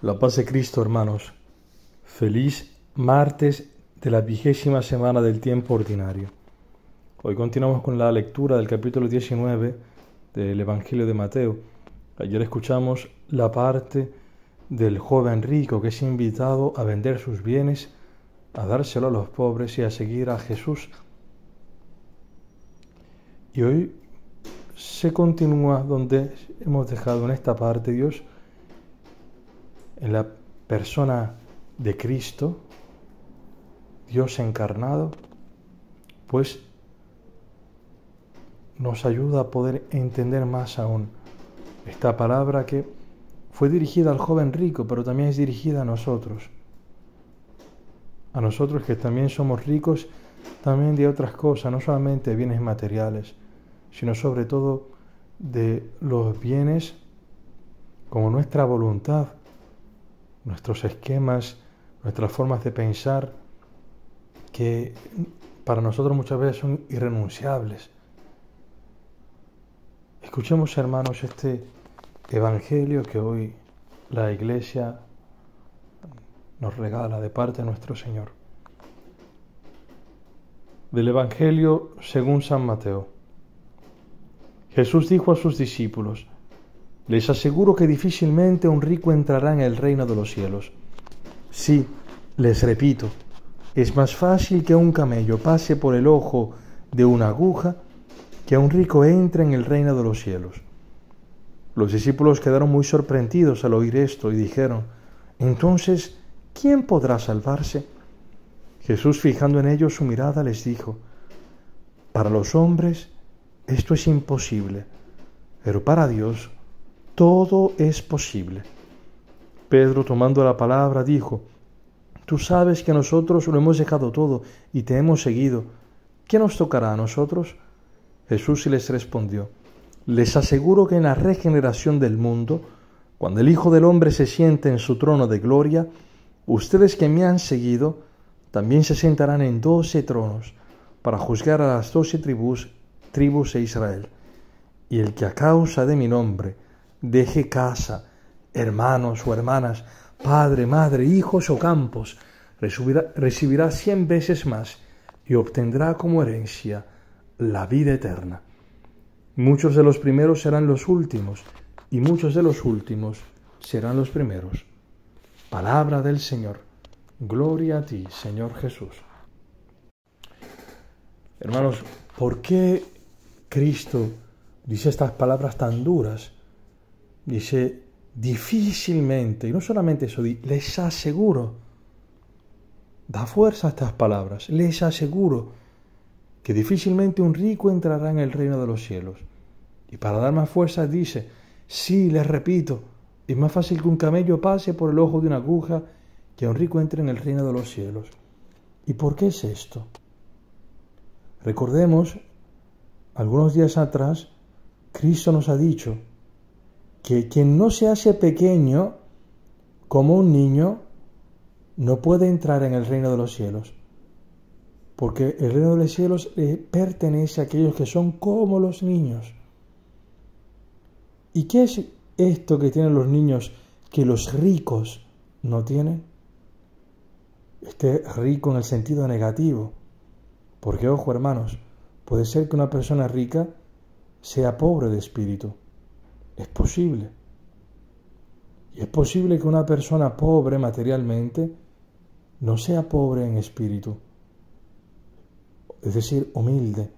La paz de Cristo, hermanos. Feliz martes de la 20ª semana del tiempo ordinario. Hoy continuamos con la lectura del capítulo 19 del Evangelio de Mateo. Ayer escuchamos la parte del joven rico que es invitado a vender sus bienes, a dárselo a los pobres y a seguir a Jesús. Y hoy se continúa donde hemos dejado en esta parte. Dios, en la persona de Cristo, Dios encarnado, pues nos ayuda a poder entender más aún esta palabra que fue dirigida al joven rico, pero también es dirigida a nosotros que también somos ricos también de otras cosas, no solamente de bienes materiales, sino sobre todo de los bienes como nuestra voluntad, nuestros esquemas, nuestras formas de pensar, que para nosotros muchas veces son irrenunciables. Escuchemos, hermanos, este Evangelio que hoy la Iglesia nos regala de parte de nuestro Señor. Del Evangelio según San Mateo. Jesús dijo a sus discípulos: les aseguro que difícilmente un rico entrará en el reino de los cielos. Sí, les repito, es más fácil que un camello pase por el ojo de una aguja que un rico entre en el reino de los cielos. Los discípulos quedaron muy sorprendidos al oír esto y dijeron: entonces, ¿quién podrá salvarse? Jesús, fijando en ellos su mirada, les dijo: para los hombres esto es imposible, pero para Dios todo es posible. Pedro, tomando la palabra, dijo: tú sabes que nosotros lo hemos dejado todo y te hemos seguido. ¿Qué nos tocará a nosotros? Jesús les respondió: les aseguro que en la regeneración del mundo, cuando el Hijo del Hombre se siente en su trono de gloria, ustedes que me han seguido también se sentarán en 12 tronos para juzgar a las 12 tribus de Israel. Y el que a causa de mi nombre deje casa, hermanos o hermanas, padre, madre, hijos o campos, recibirá 100 veces más y obtendrá como herencia la vida eterna. Muchos de los primeros serán los últimos, y muchos de los últimos serán los primeros. Palabra del Señor. Gloria a ti, Señor Jesús. Hermanos, ¿por qué Cristo dice estas palabras tan duras? Dice difícilmente, y no solamente eso, les aseguro, da fuerza a estas palabras, les aseguro que difícilmente un rico entrará en el reino de los cielos. Y para dar más fuerza dice: sí, les repito, es más fácil que un camello pase por el ojo de una aguja que un rico entre en el reino de los cielos. ¿Y por qué es esto? Recordemos, algunos días atrás, Cristo nos ha dicho que quien no se hace pequeño como un niño no puede entrar en el reino de los cielos, porque el reino de los cielos pertenece a aquellos que son como los niños. ¿Y qué es esto que tienen los niños que los ricos no tienen? Este rico en el sentido negativo, porque, ojo, hermanos, puede ser que una persona rica sea pobre de espíritu. Es posible. Y es posible que una persona pobre materialmente no sea pobre en espíritu, es decir, humilde,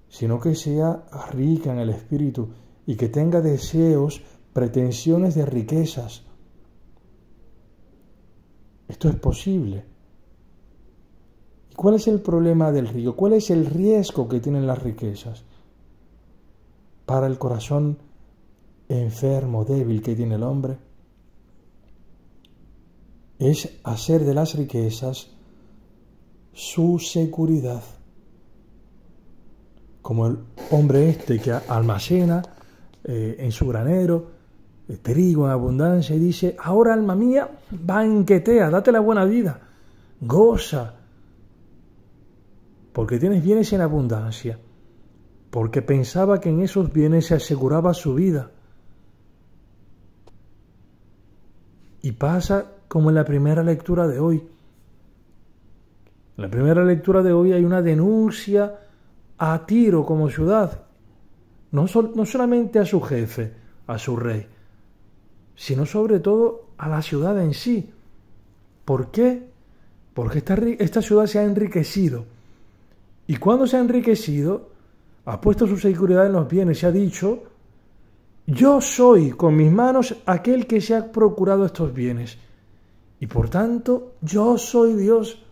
sino que sea rica en el espíritu y que tenga deseos, pretensiones de riquezas. Esto es posible. ¿Y cuál es el problema del rico? ¿Cuál es el riesgo que tienen las riquezas para el corazón enfermo, débil que tiene el hombre? Es hacer de las riquezas su seguridad. Como el hombre este que almacena en su granero trigo en abundancia y dice: ahora, alma mía, banquetea, date la buena vida, goza, porque tienes bienes en abundancia, porque pensaba que en esos bienes se aseguraba su vida. Y pasa como en la primera lectura de hoy. En la primera lectura de hoy hay una denuncia a Tiro como ciudad. No solamente a su jefe, a su rey, sino sobre todo a la ciudad en sí. ¿Por qué? Porque esta ciudad se ha enriquecido. Y cuando se ha enriquecido, ha puesto su seguridad en los bienes y ha dicho: yo soy con mis manos aquel que se ha procurado estos bienes. Y por tanto, yo soy Dios.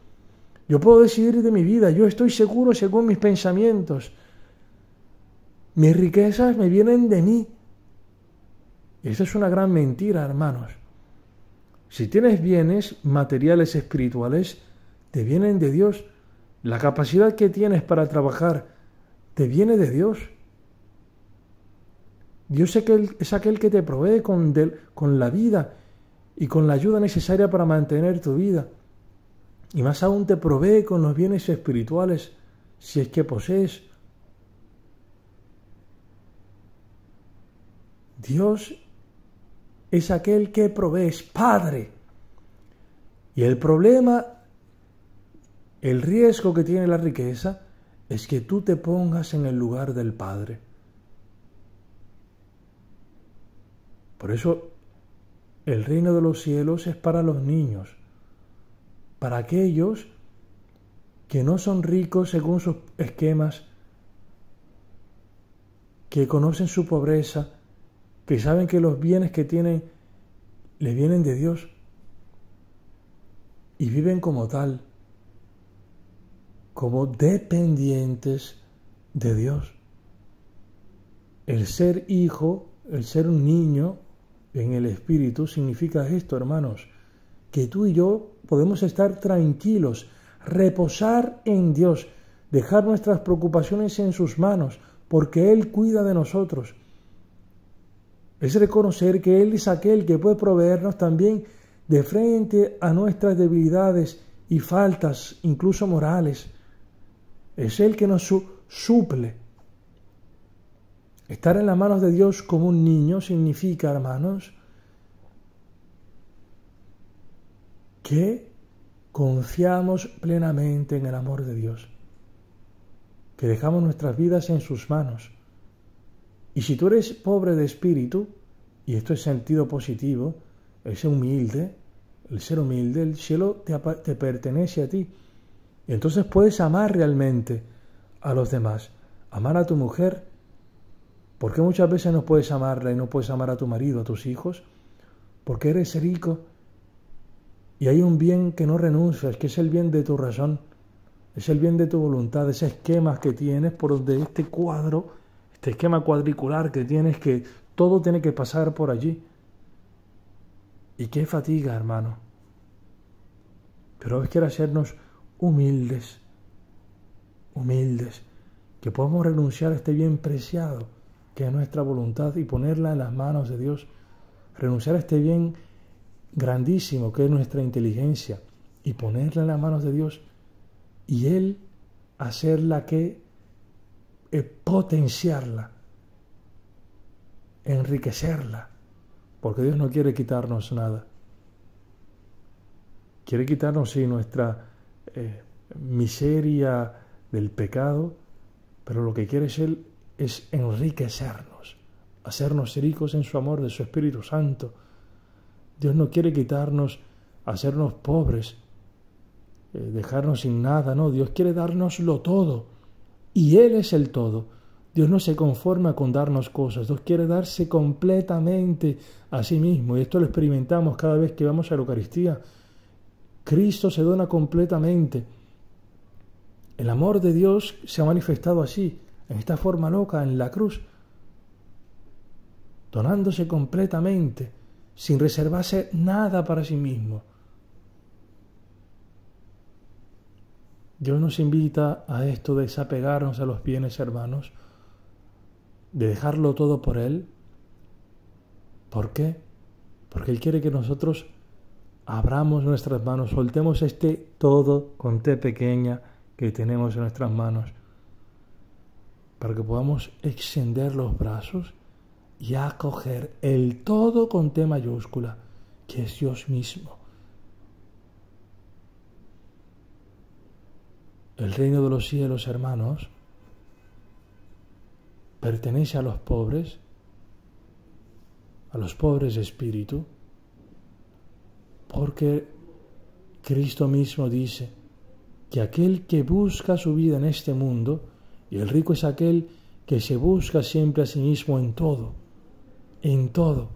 Yo puedo decidir de mi vida. Yo estoy seguro según mis pensamientos. Mis riquezas me vienen de mí. Y esa es una gran mentira, hermanos. Si tienes bienes materiales, espirituales, te vienen de Dios. La capacidad que tienes para trabajar te viene de Dios. Dios es aquel que te provee con la vida y con la ayuda necesaria para mantener tu vida. Y más aún te provee con los bienes espirituales, si es que posees. Dios es aquel que provee, es Padre. Y el problema, el riesgo que tiene la riqueza, es que tú te pongas en el lugar del Padre. Por eso, el reino de los cielos es para los niños, para aquellos que no son ricos según sus esquemas, que conocen su pobreza, que saben que los bienes que tienen les vienen de Dios y viven como tal, como dependientes de Dios. El ser hijo, el ser un niño en el espíritu significa esto, hermanos, que tú y yo podemos estar tranquilos, reposar en Dios, dejar nuestras preocupaciones en sus manos, porque Él cuida de nosotros. Es reconocer que Él es aquel que puede proveernos también de frente a nuestras debilidades y faltas, incluso morales. Es Él que nos suple. Estar en las manos de Dios como un niño significa, hermanos, que confiamos plenamente en el amor de Dios, que dejamos nuestras vidas en sus manos. Y si tú eres pobre de espíritu, y esto es sentido positivo, el ser humilde, el cielo te pertenece a ti. Y entonces puedes amar realmente a los demás, amar a tu mujer. ¿Por qué muchas veces no puedes amarla y no puedes amar a tu marido, a tus hijos? Porque eres rico y hay un bien que no renuncias, que es el bien de tu razón, es el bien de tu voluntad, ese esquema que tienes por donde este esquema cuadricular que tienes, que todo tiene que pasar por allí. Y qué fatiga, hermano. Pero Dios quiere hacernos humildes, que podamos renunciar a este bien preciado, que es nuestra voluntad, y ponerla en las manos de Dios. Renunciar a este bien grandísimo, que es nuestra inteligencia, y ponerla en las manos de Dios, y Él hacerla potenciarla, enriquecerla, porque Dios no quiere quitarnos nada. Quiere quitarnos, sí, nuestra miseria del pecado, pero lo que quiere Él es enriquecernos, hacernos ricos en su amor de su Espíritu Santo. Dios no quiere quitarnos, hacernos pobres, dejarnos sin nada, no. Dios quiere dárnoslo todo, y Él es el todo. Dios no se conforma con darnos cosas, Dios quiere darse completamente a sí mismo, y esto lo experimentamos cada vez que vamos a la Eucaristía. Cristo se dona completamente. El amor de Dios se ha manifestado así, en esta forma loca, en la cruz, donándose completamente, sin reservarse nada para sí mismo. Dios nos invita a esto, de desapegarnos a los bienes, hermanos, de dejarlo todo por Él. ¿Por qué? Porque Él quiere que nosotros abramos nuestras manos, soltemos este todo con T pequeña que tenemos en nuestras manos, para que podamos extender los brazos y acoger el todo con T mayúscula, que es Dios mismo. El reino de los cielos, hermanos, pertenece a los pobres de espíritu, porque Cristo mismo dice que aquel que busca su vida en este mundo, y el rico es aquel que se busca siempre a sí mismo en todo,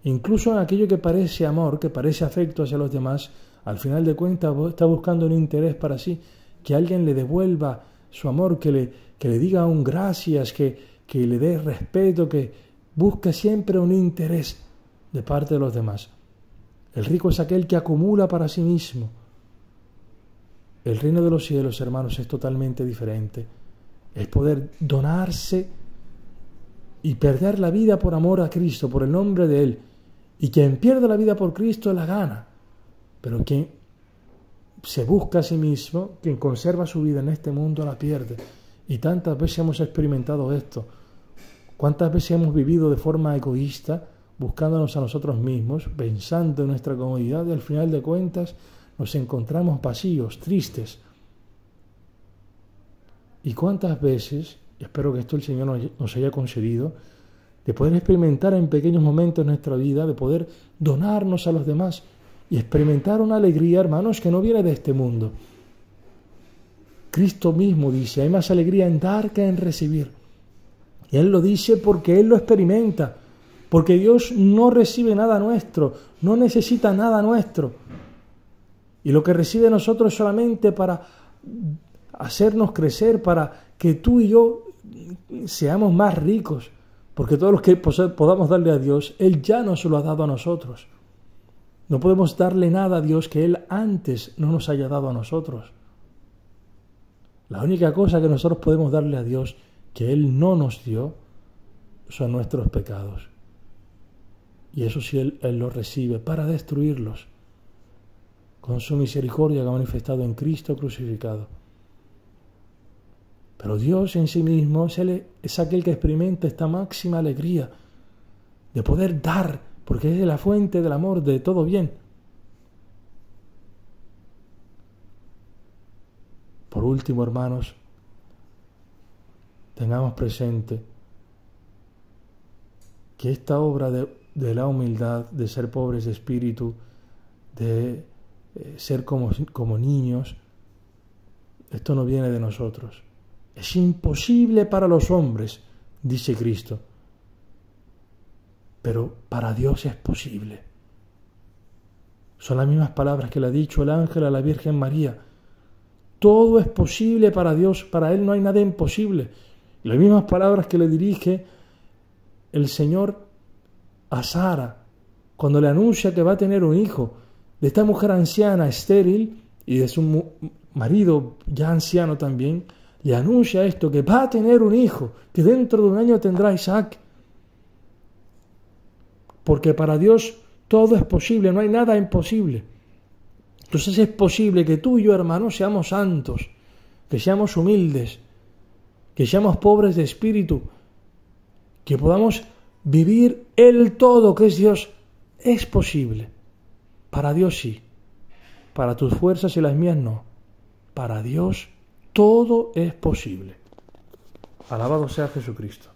incluso en aquello que parece amor, que parece afecto hacia los demás, al final de cuentas está buscando un interés para sí, que alguien le devuelva su amor, que le diga un gracias, que le dé respeto, que busque siempre un interés de parte de los demás. El rico es aquel que acumula para sí mismo. El reino de los cielos, hermanos, es totalmente diferente. Es poder donarse y perder la vida por amor a Cristo, por el nombre de Él. Y quien pierde la vida por Cristo la gana. Pero quien se busca a sí mismo, quien conserva su vida en este mundo la pierde. Y tantas veces hemos experimentado esto. ¿Cuántas veces hemos vivido de forma egoísta, buscándonos a nosotros mismos, pensando en nuestra comodidad, y al final de cuentas nos encontramos vacíos, tristes? ¿Y cuántas veces, espero que esto el Señor nos haya concedido, de poder experimentar en pequeños momentos de nuestra vida, de poder donarnos a los demás y experimentar una alegría, hermanos, que no viene de este mundo? Cristo mismo dice, hay más alegría en dar que en recibir. Y Él lo dice porque Él lo experimenta, porque Dios no recibe nada nuestro, no necesita nada nuestro. Y lo que recibe de nosotros es solamente para hacernos crecer, para que tú y yo seamos más ricos, porque todo lo que podamos darle a Dios, Él ya nos lo ha dado a nosotros. No podemos darle nada a Dios que Él antes no nos haya dado a nosotros. La única cosa que nosotros podemos darle a Dios que Él no nos dio son nuestros pecados. Y eso sí Él lo recibe para destruirlos con su misericordia que ha manifestado en Cristo crucificado. Pero Dios en sí mismo es aquel que experimenta esta máxima alegría de poder dar, porque es la fuente del amor, de todo bien. Por último, hermanos, tengamos presente que esta obra de la humildad, de ser pobres de espíritu, de ser como niños, esto no viene de nosotros. Es imposible para los hombres, dice Cristo, pero para Dios es posible. Son las mismas palabras que le ha dicho el ángel a la Virgen María. Todo es posible para Dios, para Él no hay nada imposible. Y las mismas palabras que le dirige el Señor a Sara cuando le anuncia que va a tener un hijo, de esta mujer anciana, estéril, y de su marido ya anciano también, le anuncia esto, que va a tener un hijo, que dentro de un año tendrá Isaac. Porque para Dios todo es posible, no hay nada imposible. Entonces es posible que tú y yo, hermanos, seamos santos, que seamos humildes, que seamos pobres de espíritu, que podamos vivir el todo que es Dios. Es posible. Para Dios sí. Para tus fuerzas y las mías no. Para Dios todo es posible. Alabado sea Jesucristo.